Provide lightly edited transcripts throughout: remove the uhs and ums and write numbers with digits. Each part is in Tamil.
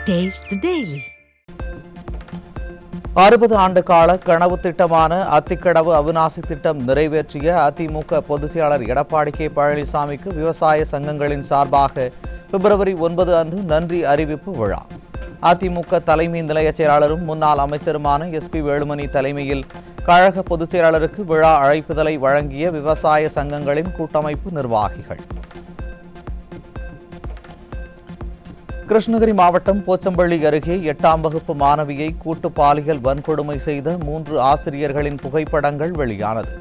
Taste the Daily. 60 ஆண்டு கால கனவு திட்டமான அத்திக்கடவு அவிநாசி திட்டம் நிறைவேற்றிய அதிமுக பொதுச் செயலாளர் எடப்பாடி கே பழனிசாமிக்கு விவசாய சங்கங்களின் சார்பாக பிப்ரவரி 9 அன்று நன்றி அறிவிப்பு விழா. அதிமுக தலைமை நிலைய செயலாளரும் முன்னாள் அமைச்சருமான எஸ்.பி. வேலுமணி தலைமையில் கழக பொதுச் செயலாளருக்கு விழா அழைப்புதலை வழங்கிய விவசாய சங்கங்களின் கூட்டமைப்பு நிர்வாகிகள். கிருஷ்ணகிரி மாவட்டம் போச்சம்பள்ளி அருகே 8ஆம் வகுப்பு மாணவியை கூட்டு பாலியல் வன்கொடுமை செய்த 3 ஆசிரியர்களின் புகைப்படங்கள் வெளியானது.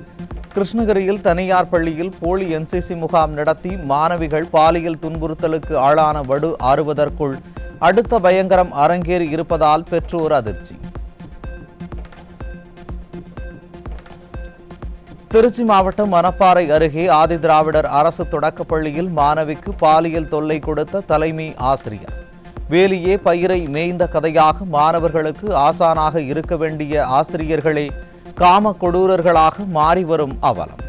கிருஷ்ணகிரியில் தனியார் பள்ளியில் போலி NCC முகாம் நடத்தி மாணவிகள் பாலியல் துன்புறுத்தலுக்கு ஆளான வடு ஆறுவதற்குள் அடுத்த பயங்கரம் அரங்கேறி இருப்பதால் பெற்றோர் அதிர்ச்சி. திருச்சி மாவட்டம் மணப்பாறை அருகே ஆதிதிராவிடர் அரசு தொடக்கப்பள்ளியில் மாணவிக்கு பாலியல் தொல்லை கொடுத்த தலைமை ஆசிரியர். வேலியே பயிரை மேய்ந்த கதையாக மாணவர்களுக்கு ஆசானாக இருக்க வேண்டிய ஆசிரியர்களே காம கொடூரர்களாக மாறி வரும் அவலம்.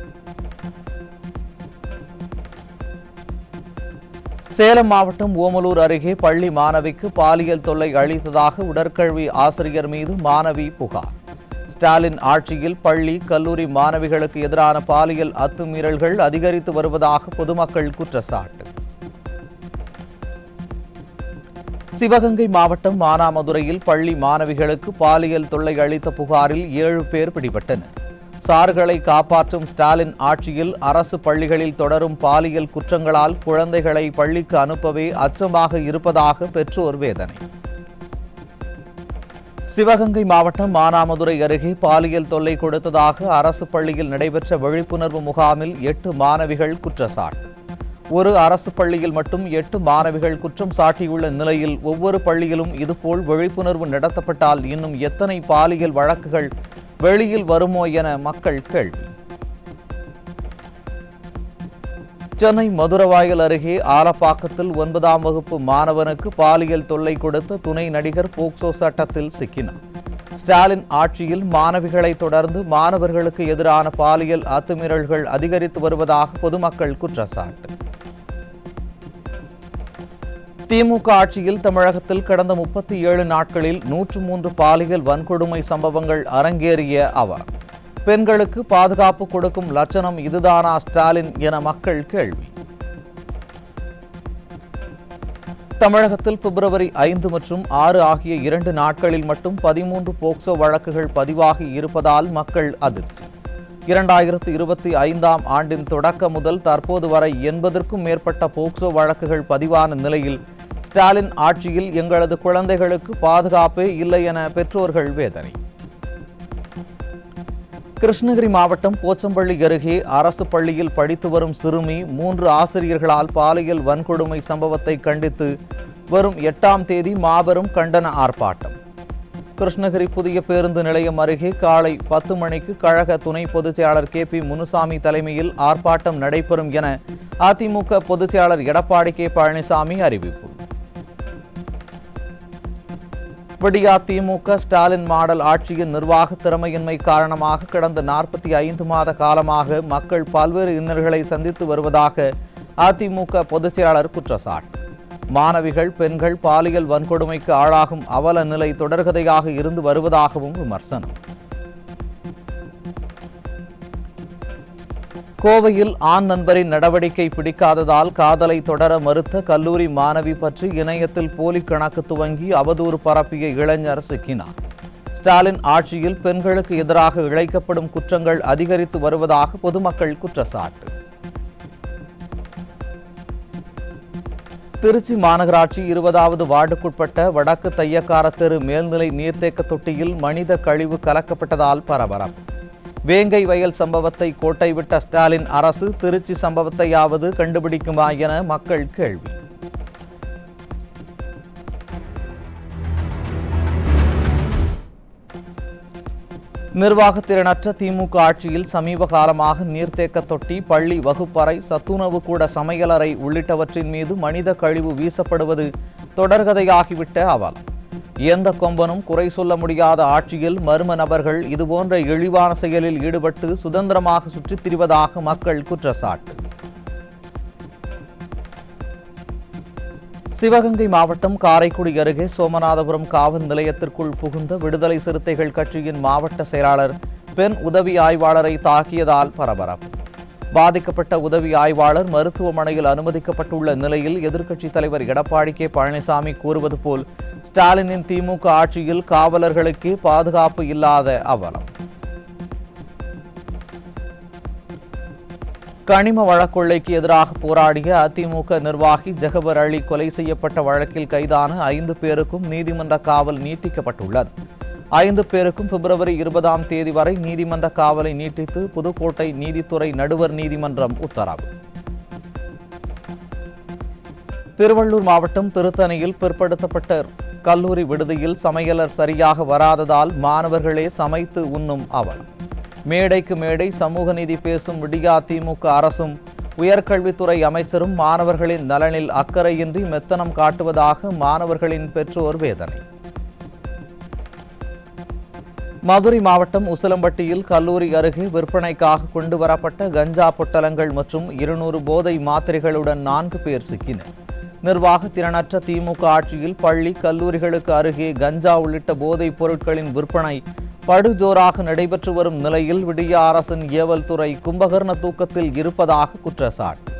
சேலம் மாவட்டம் ஓமலூர் அருகே பள்ளி மாணவிக்கு பாலியல் தொல்லை அளித்ததாக உடற்கல்வி ஆசிரியர் மீது மாணவி புகார். ஸ்டாலின் ஆட்சியில் பள்ளி கல்லூரி மாணவிகளுக்கு எதிரான பாலியல் அத்துமீறல்கள் அதிகரித்து வருவதாக பொதுமக்கள் குற்றச்சாட்டு. சிவகங்கை மாவட்டம் மானாமதுரையில் பள்ளி மாணவிகளுக்கு பாலியல் தொல்லை அளித்த புகாரில் 7 பேர் பிடிபட்டனர். சார்களை காப்பாற்றும் ஸ்டாலின் ஆட்சியில் அரசு பள்ளிகளில் தொடரும் பாலியல் குற்றங்களால் குழந்தைகளை பள்ளிக்கு அனுப்பவே அச்சமாக இருப்பதாக பெற்றோர் வேதனை. சிவகங்கை மாவட்டம் மானாமதுரை அருகே பாலியல் தொல்லை கொடுத்ததாக அரசு பள்ளியில் நடைபெற்ற விழிப்புணர்வு முகாமில் 8 மாணவிகள் குற்றச்சாட்டு. ஒரு அரசு பள்ளியில் மட்டும் 8 மாணவிகள் குற்றம் சாட்டியுள்ள நிலையில் ஒவ்வொரு பள்ளியிலும் இதுபோல் விழிப்புணர்வு நடத்தப்பட்டால் இன்னும் எத்தனை பாலியல் வழக்குகள் வெளியில் வருமோ என மக்கள் கேள்வி. சென்னை மதுரவாயல் அருகே ஆலப்பாக்கத்தில் 9ஆம் வகுப்பு மாணவனுக்கு பாலியல் தொல்லை கொடுத்த துணை நடிகர் போக்சோ சட்டத்தில் சிக்கினார். ஸ்டாலின் ஆட்சியில் மாணவிகளை தொடர்ந்து மாணவர்களுக்கு எதிரான பாலியல் அத்துமீறல்கள் அதிகரித்து வருவதாக பொதுமக்கள் குற்றச்சாட்டு. திமுக ஆட்சியில் தமிழகத்தில் கடந்த 37 நாட்களில் 103 பாலியல் வன்கொடுமை சம்பவங்கள் அரங்கேறிய அவர் பெண்களுக்கு பாதுகாப்பு கொடுக்கும் லட்சணம் இதுதானா ஸ்டாலின் என மக்கள் கேள்வி. தமிழகத்தில் பிப்ரவரி 5 மற்றும் 6 ஆகிய 2 நாட்களில் மட்டும் 13 போக்சோ வழக்குகள் பதிவாகி இருப்பதால் மக்கள் அதிர்ச்சி. 2025ஆம் ஆண்டின் தொடக்கம் முதல் தற்போது வரை 80க்கும் மேற்பட்ட போக்சோ வழக்குகள் பதிவான நிலையில் ஸ்டாலின் ஆட்சியில் எங்களது குழந்தைகளுக்கு பாதுகாப்பே இல்லை என பெற்றோர்கள் வேதனை. கிருஷ்ணகிரி மாவட்டம் போச்சம்பள்ளி அருகே அரசு பள்ளியில் படித்து வரும் சிறுமி 3 ஆசிரியர்களால் பாலியல் வன்கொடுமை சம்பவத்தை கண்டித்து வரும் 8ஆம் தேதி மாபெரும் கண்டன ஆர்ப்பாட்டம். கிருஷ்ணகிரி புதிய பேருந்து நிலையம் அருகே காலை 10 மணிக்கு கழக துணை பொதுச் செயலாளர் கே.பி. முனுசாமி தலைமையில் ஆர்ப்பாட்டம் நடைபெறும் என அதிமுக பொதுச் செயலாளர் எடப்பாடி கே பழனிசாமி அறிவிப்பு. விடியா திமுக ஸ்டாலின் மாடல் ஆட்சியின் நிர்வாக திறமையின்மை காரணமாக கடந்த 45 மாத காலமாக மக்கள் பல்வேறு இன்னல்களை சந்தித்து வருவதாக அதிமுக பொதுச் செயலாளர் குற்றச்சாட்டு. மாணவிகள் பெண்கள் பாலியல் வன்கொடுமைக்கு ஆளாகும் அவல நிலை தொடர்கதையாக இருந்து வருவதாகவும் விமர்சனம். கோவையில் ஆண் நண்பரின் நடவடிக்கை பிடிக்காததால் காதலை தொடர மறுத்த கல்லூரி மாணவி பற்றி இணையத்தில் போலி கணக்கு துவங்கி அவதூறு பரப்பிய இளைஞர் சிக்கினார். ஸ்டாலின் ஆட்சியில் பெண்களுக்கு எதிராக இழைக்கப்படும் குற்றங்கள் அதிகரித்து வருவதாக பொதுமக்கள் குற்றச்சாட்டு. திருச்சி மாநகராட்சி 20வது வார்டுக்குட்பட்ட வடக்கு தையக்கார தெரு மேல்நிலை நீர்த்தேக்க தொட்டியில் மனித கழிவு கலக்கப்பட்டதால் பரபரப்பு. வேங்கை வயல் சம்பவத்தை கோட்டை விட்ட ஸ்டாலின் அரசு திருச்சி சம்பவத்தையாவது கண்டுபிடிக்குமா என மக்கள் கேள்வி. நிர்வாகத்திறனற்ற திமுக ஆட்சியில் சமீப காலமாக நீர்த்தேக்க தொட்டி, பள்ளி வகுப்பறை, சத்துணவு கூட, சமையலறை உள்ளிட்டவற்றின் மீது மனித கழிவு வீசப்படுவது தொடர்கதையாகிவிட்ட அவலம். எந்த கொம்பனும் குறை சொல்ல முடியாத ஆட்சியில் மர்ம நபர்கள் இதுபோன்ற இழிவான செயலில் ஈடுபட்டு சுதந்திரமாக சுற்றித் திரிவதாக மக்கள் குற்றச்சாட்டு. சிவகங்கை மாவட்டம் காரைக்குடி அருகே சோமநாதபுரம் காவல் நிலையத்திற்குள் புகுந்த விடுதலை சிறுத்தைகள் கட்சியின் மாவட்ட செயலாளர் பெண் உதவி ஆய்வாளரை தாக்கியதால் பரபரப்பு. பாதிக்கப்பட்ட உதவி ஆய்வாளர் மருத்துவமனையில் அனுமதிக்கப்பட்டுள்ள நிலையில் எதிர்க்கட்சித் தலைவர் எடப்பாடி கே பழனிசாமி கூறுவது போல் ஸ்டாலினின் திமுக ஆட்சியில் காவலர்களுக்கே பாதுகாப்பு இல்லாத அவலம். கனிம வழக்கொள்ளைக்கு எதிராக போராடிய அதிமுக நிர்வாகி ஜெகபர் அலி கொலை செய்யப்பட்ட வழக்கில் கைதான 5 பேருக்கும் நீதிமன்ற காவல் நீட்டிக்கப்பட்டுள்ளது. 5 பேருக்கும் பிப்ரவரி 20ஆம் தேதி வரை நீதிமன்ற காவலை நீட்டித்து புதுக்கோட்டை நீதித்துறை நடுவர் நீதிமன்றம் உத்தரவு. திருவள்ளூர் மாவட்டம் திருத்தணியில் பிற்படுத்தப்பட்ட கல்லூரி விடுதியில் சமையலர் சரியாக வராததால் மாணவர்களே சமைத்து உண்ணும் அவலம். மேடைக்கு மேடை சமூக நீதி பேசும் விடியா திமுக அரசும் உயர்கல்வித்துறை அமைச்சரும் மாணவர்களின் நலனில் அக்கறையின்றி மெத்தனம் காட்டுவதாக மாணவர்களின் பெற்றோர் வேதனை. மதுரை மாவட்டம் உசிலம்பட்டியில் கல்லூரி அருகே விற்பனைக்காக கொண்டுவரப்பட்ட கஞ்சா பொட்டலங்கள் மற்றும் 200 போதை மாத்திரைகளுடன் 4 பேர் சிக்கினர். நிர்வாக திறனற்ற திமுக ஆட்சியில் பள்ளி கல்லூரிகளுக்கு அருகே கஞ்சா உள்ளிட்ட போதைப் பொருட்களின் விற்பனை படுஜோராக நடைபெற்று வரும் நிலையில் விடியா அரசின் ஏவல் துறை கும்பகர்ண தூக்கத்தில் இருப்பதாக குற்றச்சாட்டு.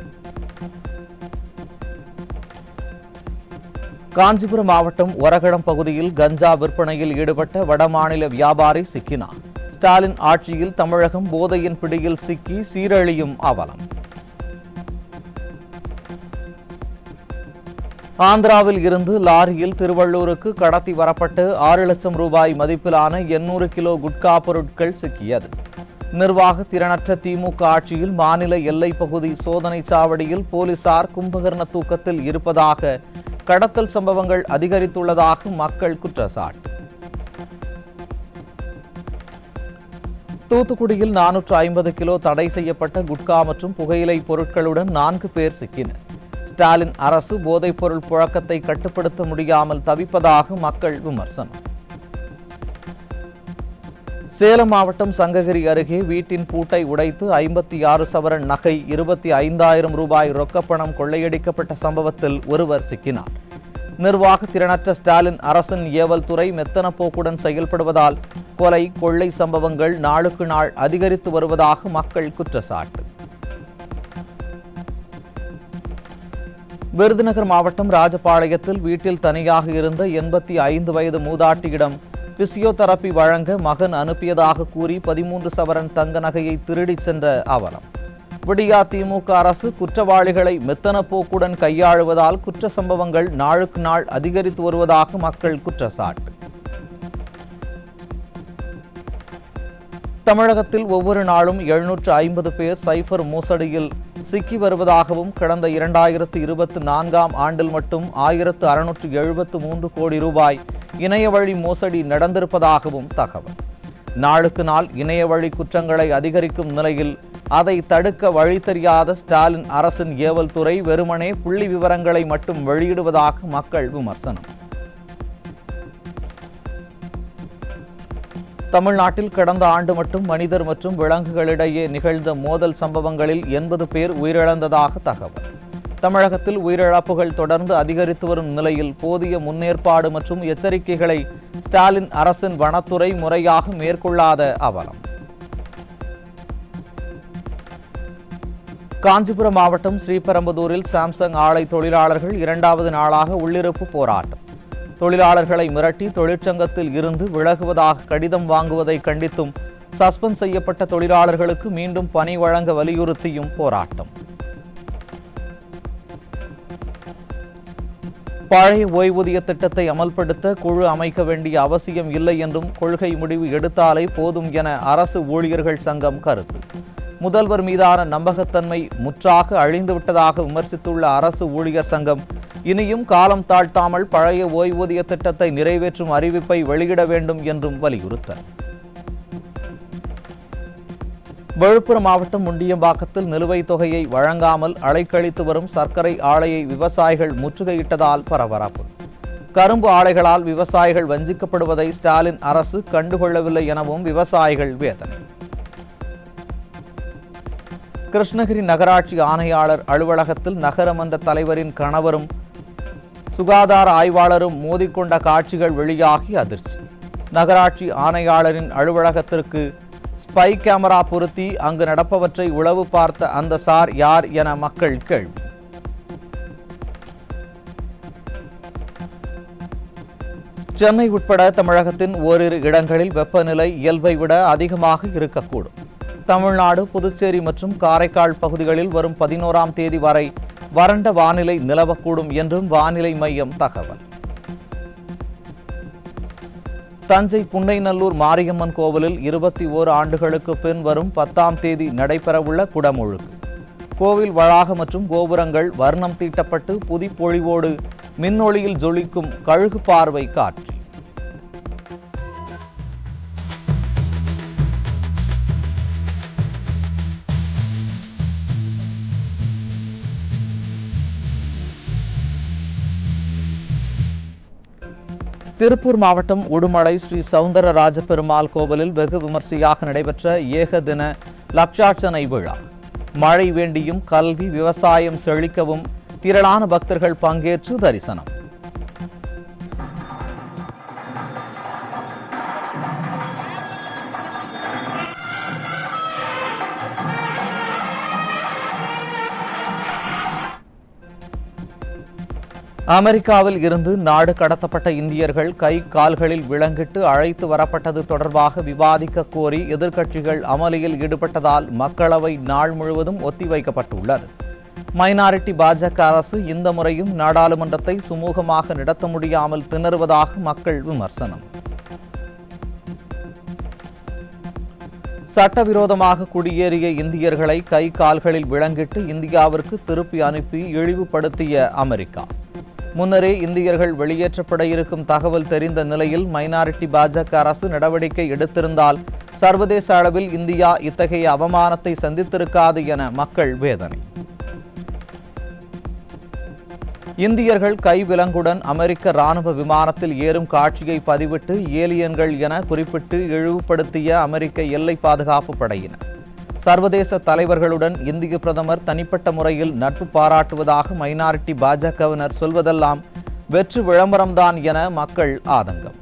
காஞ்சிபுரம் மாவட்டம் ஒரகடம் பகுதியில் கஞ்சா விற்பனையில் ஈடுபட்ட வடமாநில வியாபாரி சிக்கினார். ஸ்டாலின் ஆட்சியில் தமிழகம் போதையின் பிடியில் சிக்கி சீரழியும் அவலம். ஆந்திராவில் இருந்து லாரியில் திருவள்ளூருக்கு கடத்தி வரப்பட்டு 6 லட்சம் ரூபாய் மதிப்பிலான 800 கிலோ குட்கா பொருட்கள் சிக்கியது. நிர்வாக திறனற்ற திமுக ஆட்சியில் மாநில எல்லைப் பகுதி சோதனை சாவடியில் போலீசார் கும்பகர்ண தூக்கத்தில் இருப்பதாக கடத்தல் சம்பவங்கள் அதிகரித்துள்ளதாக மக்கள் குற்றச்சாட்டு. தூத்துக்குடியில் 450 கிலோ தடை செய்யப்பட்ட குட்கா மற்றும் புகையிலை பொருட்களுடன் 4 பேர் சிக்கினர். ஸ்டாலின் அரசு போதைப்பொருள் புழக்கத்தை கட்டுப்படுத்த முடியாமல் தவிப்பதாக மக்கள் விமர்சனம். சேலம் மாவட்டம் சங்ககிரி அருகே வீட்டின் பூட்டை உடைத்து 56 சவரன் நகை 25,000 ரூபாய் ரொக்கப்பணம் கொள்ளையடிக்கப்பட்ட சம்பவத்தில் ஒருவர் சிக்கினார். நிர்வாக திறனற்ற ஸ்டாலின் அரசின் ஏவல் துறை மெத்தன போக்குடன் செயல்படுவதால் கொலை கொள்ளை சம்பவங்கள் நாளுக்கு நாள் அதிகரித்து வருவதாக மக்கள் குற்றச்சாட்டு. விருதுநகர் மாவட்டம் ராஜபாளையத்தில் வீட்டில் தனியாக இருந்த 85 வயது மூதாட்டியிடம் பிசியோதெரபி வழங்க மகன் அனுப்பியதாக கூறி 13 சவரன் தங்க நகையை திருடிச் சென்ற அவலம். விடியா திமுக அரசு குற்றவாளிகளை மெத்தன போக்குடன் கையாளுவதால் குற்ற சம்பவங்கள் நாளுக்கு நாள் அதிகரித்து வருவதாக மக்கள் குற்றச்சாட்டு. தமிழகத்தில் ஒவ்வொரு நாளும் 750 பேர் சைபர் மோசடியில் சிக்கி வருவதாகவும் கடந்த 2024ஆம் ஆண்டில் மட்டும் 1673 கோடி ரூபாய் இணையவழி மோசடி நடந்திருப்பதாகவும் தகவல். நாளுக்கு நாள் இணையவழி குற்றங்களை அதிகரிக்கும் நிலையில் அதை தடுக்க வழி தெரியாத ஸ்டாலின் அரசின் ஏவல் துறை வெறுமனே புள்ளி விவரங்களை மட்டும் வெளியிடுவதாக மக்கள் விமர்சனம். தமிழ்நாட்டில் கடந்த ஆண்டு மட்டும் மனிதர் மற்றும் விலங்குகளிடையே நிகழ்ந்த மோதல் சம்பவங்களில் 80 பேர் உயிரிழந்ததாக தகவல். தமிழகத்தில் உயிரிழப்புகள் தொடர்ந்து அதிகரித்து வரும் நிலையில் போதிய முன்னேற்பாடு மற்றும் எச்சரிக்கைகளை ஸ்டாலின் அரசின் வனத்துறை முறையாக மேற்கொள்ளாத அவலம். காஞ்சிபுரம் மாவட்டம் ஸ்ரீபெரும்புதூரில் சாம்சங் ஆலை தொழிலாளர்கள் 2வது நாளாக உள்ளிருப்பு போராட்டம். தொழிலாளர்களை மிரட்டி தொழிற்சங்கத்தில் இருந்து விலகுவதாக கடிதம் வாங்குவதை கண்டித்தும் சஸ்பெண்ட் செய்யப்பட்ட தொழிலாளர்களுக்கு மீண்டும் பணி வழங்க வலியுறுத்தியும் போராட்டம். பழைய ஓய்வூதிய திட்டத்தை அமல்படுத்த குழு அமைக்க வேண்டிய அவசியம் இல்லை என்றும் கொள்கை முடிவு எடுத்தாலே போதும் என அரசு ஊழியர்கள் சங்கம் கருத்து. முதல்வர் மீதான நம்பகத்தன்மை முற்றாக அழிந்துவிட்டதாக விமர்சித்துள்ள அரசு ஊழியர் சங்கம் இனியும் காலம் தாழ்த்தாமல் பழைய ஓய்வூதிய திட்டத்தை நிறைவேற்றும் அறிவிப்பை வெளியிட வேண்டும் என்றும் வலியுறுத்தல். விழுப்புரம் மாவட்டம் முண்டியம்பாக்கத்தில் நிலுவைத் தொகையை வழங்காமல் அலைக்கழித்து வரும் சர்க்கரை ஆலையை விவசாயிகள் முற்றுகையிட்டதால் பரபரப்பு. கரும்பு ஆலைகளால் விவசாயிகள் வஞ்சிக்கப்படுவதை ஸ்டாலின் அரசு கண்டுகொள்ளவில்லை எனவும் விவசாயிகள் வேதனை. கிருஷ்ணகிரி நகராட்சி ஆணையாளர் அலுவலகத்தில் நகரமன்ற தலைவரின் கணவரும் சுகாதார ஆய்வாளரும் மோதிக்கொண்ட காட்சிகள் வெளியாகி அதிர்ச்சி. நகராட்சி ஆணையாளரின் அலுவலகத்திற்கு ஸ்பை கேமரா பொருத்தி அங்கு நடப்பவற்றை உளவு பார்த்த அந்த சார் யார் என மக்கள் கேள்வி. சென்னை உட்பட தமிழகத்தின் ஓரிரு இடங்களில் வெப்பநிலை இயல்பை விட அதிகமாக இருக்கக்கூடும். தமிழ்நாடு, புதுச்சேரி மற்றும் காரைக்கால் பகுதிகளில் வரும் 11ஆம் தேதி வரை வறண்ட வானிலை நிலவக்கூடும் என்றும் வானிலை மையம் தகவல். தஞ்சை புன்னைநல்லூர் மாரியம்மன் கோவிலில் 21 ஆண்டுகளுக்கு பின் வரும் 10ஆம் தேதி நடைபெறவுள்ள குடமுழுக்கு. கோவில் வளாகம் மற்றும் கோபுரங்கள் வர்ணம் தீட்டப்பட்டு புதுப்பொழிவோடு மின்னொளியில் ஜொலிக்கும் கழுகு பார்வை காட்சி. திருப்பூர் மாவட்டம் உடுமலை ஸ்ரீ சவுந்தரராஜ பெருமாள் கோவிலில் வெகு விமர்சையாக நடைபெற்ற ஏகதின லட்சார்ச்சனை விழா. மழை வேண்டியும் கல்வி, விவசாயம் செழிக்கவும் திரளான பக்தர்கள் பங்கேற்று தரிசனம். அமெரிக்காவில் இருந்து நாடு கடத்தப்பட்ட இந்தியர்கள் கை கால்களில் விலங்கிட்டு அழைத்து வரப்பட்டது தொடர்பாக விவாதிக்க கோரி எதிர்க்கட்சிகள் அமளியில் ஈடுபட்டதால் மக்களவை நாள் முழுவதும் ஒத்திவைக்கப்பட்டுள்ளது. மைனாரிட்டி பாஜக அரசு இந்த முறையும் நாடாளுமன்றத்தை சுமூகமாக நடத்த முடியாமல் திணறுவதாக மக்கள் விமர்சனம். சட்டவிரோதமாக குடியேறிய இந்தியர்களை கை கால்களில் விலங்கிட்டு இந்தியாவிற்கு திருப்பி அனுப்பி இழிவுபடுத்திய அமெரிக்கா. முன்னரே இந்தியர்கள் வெளியேற்றப்பட இருக்கும் தகவல் தெரிந்த நிலையில் மைனாரிட்டி பாஜக அரசு நடவடிக்கை எடுத்திருந்தால் சர்வதேச அளவில் இந்தியா இத்தகைய அவமானத்தை சந்தித்திருக்காது என மக்கள் வேதனை. இந்தியர்கள் கைவிலங்குடன் அமெரிக்க ராணுவ விமானத்தில் ஏறும் காட்சியை பதிவிட்டு ஏலியன்கள் என குறிப்பிட்டு இழிவுபடுத்திய அமெரிக்க எல்லை பாதுகாப்பு படையினர். சர்வதேச தலைவர்களுடன் இந்திய பிரதமர் தனிப்பட்ட முறையில் நட்பு பாராட்டுவதாக மைனாரிட்டி பாஜகவினர் சொல்வதெல்லாம் வெற்று விளம்பரம்தான் என மக்கள் ஆதங்கம்.